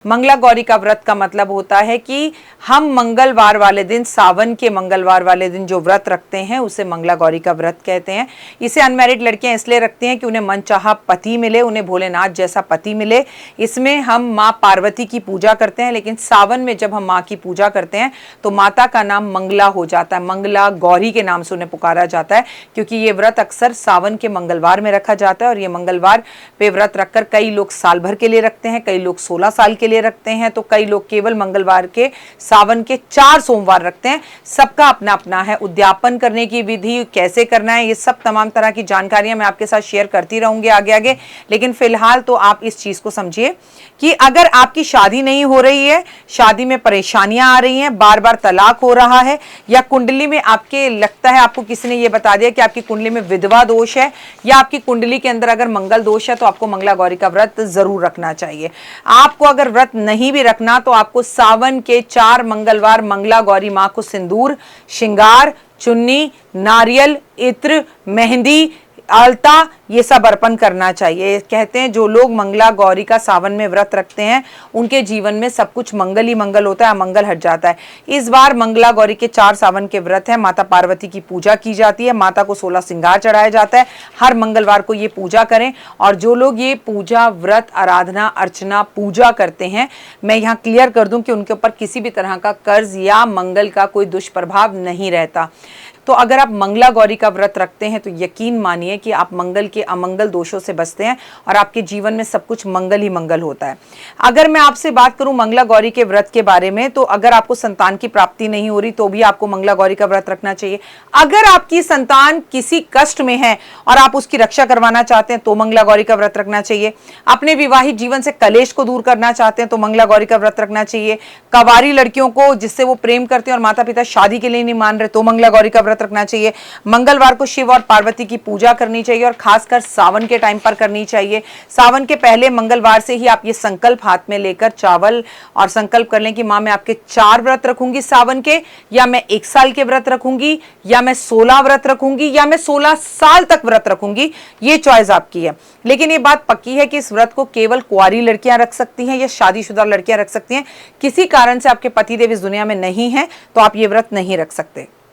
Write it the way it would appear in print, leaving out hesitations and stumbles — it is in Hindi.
मंगला गौरी का व्रत का मतलब होता है कि हम मंगलवार वाले दिन, सावन के मंगलवार वाले दिन जो व्रत रखते हैं उसे मंगला गौरी का व्रत कहते हैं। इसे अनमैरिड लड़कियां इसलिए रखती हैं कि उन्हें मनचाहा पति मिले, उन्हें भोलेनाथ जैसा पति मिले। इसमें हम माँ पार्वती की पूजा करते हैं, लेकिन सावन में जब हम माँ की पूजा करते हैं तो माता का नाम मंगला हो जाता है। मंगला गौरी के नाम से उन्हें पुकारा जाता है, क्योंकि ये व्रत अक्सर सावन के मंगलवार में रखा जाता है। और ये मंगलवार पे व्रत रखकर कई लोग साल भर के लिए रखते हैं, कई लोग 16 साल के लिए रखते हैं, तो कई लोग केवल मंगलवार के सावन के 4 सोमवार रखते हैं। सबका अपना अपना है। उद्यापन करने की विधि कैसे करना है, ये सब तमाम तरह की जानकारियां मैं आपके साथ शेयर करती रहूंगी आगे आगे। लेकिन फिलहाल तो आप इस चीज को समझिए कि अगर आपकी शादी नहीं हो रही है, शादी में परेशानियां आ रही हैं, बार बार तलाक हो रहा है, या कुंडली में आपके लगता है, आपको किसी ने ये बता दिया कि आपकी कुंडली में विधवा दोष है, या आपकी कुंडली के अंदर अगर मंगल दोष है, तो आपको मंगला गौरी का व्रत जरूर रखना चाहिए। आपको अगर व्रत नहीं भी रखना तो आपको सावन के 4 मंगलवार मंगला गौरी मां को सिंदूर, श्रृंगार, चुन्नी, नारियल, इत्र, मेहंदी, आलता, ये सब अर्पण करना चाहिए। कहते हैं जो लोग मंगला गौरी का सावन में व्रत रखते हैं उनके जीवन में सब कुछ मंगल ही मंगल होता है, अमंगल हट जाता है। इस बार मंगला गौरी के 4 सावन के व्रत है। माता पार्वती की पूजा की जाती है, माता को 16 श्रृंगार चढ़ाया जाता है। हर मंगलवार को ये पूजा करें। और जो लोग ये पूजा, व्रत, आराधना, अर्चना, पूजा करते हैं, मैं यहाँ क्लियर कर दूं कि उनके ऊपर किसी भी तरह का कर्ज या मंगल का कोई दुष्प्रभाव नहीं रहता। तो अगर आप मंगला गौरी का व्रत रखते हैं तो यकीन मानिए कि आप मंगल के अमंगल दोषों से बचते हैं और आपके जीवन में सब कुछ मंगल ही मंगल होता है। अगर मैं आपसे बात करूं मंगला गौरी के व्रत के बारे में, तो अगर आपको संतान की प्राप्ति नहीं हो रही तो भी आपको मंगला गौरी का व्रत रखना चाहिए। अगर आपकी संतान किसी कष्ट में है और आप उसकी रक्षा करवाना चाहते हैं तो मंगला गौरी का व्रत रखना चाहिए। अपने विवाहित जीवन से कलेश को दूर करना चाहते हैं तो मंगला गौरी का व्रत रखना चाहिए। कवारी लड़कियों को जिससे वो प्रेम करते हैं और माता पिता शादी के लिए नहीं मान रहे तो मंगला गौरी का व्रत रखना चाहिए। मंगलवार को शिव और पार्वती की पूजा करनी चाहिए, और खासकर सावन के टाइम पर करनी चाहिए। सावन के पहले मंगलवार से ही आप ये संकल्प हाथ में लेकर चावल और संकल्प कर लें कि मां मैं आपके 4 व्रत रखूंगी सावन के, या मैं 1 साल के व्रत रखूंगी, या मैं 16 व्रत रखूंगी, या मैं 16 साल तक व्रत रखूंगी। ये चॉइस आपकी है। लेकिन ये बात पक्की है कि इस व्रत को केवल कुंवारी लड़कियां रख सकती हैं या शादीशुदा लड़कियां रख सकती हैं। किसी कारण से आपके पतिदेव इस दुनिया में नहीं है तो आप ये व्रत नहीं रख सकते।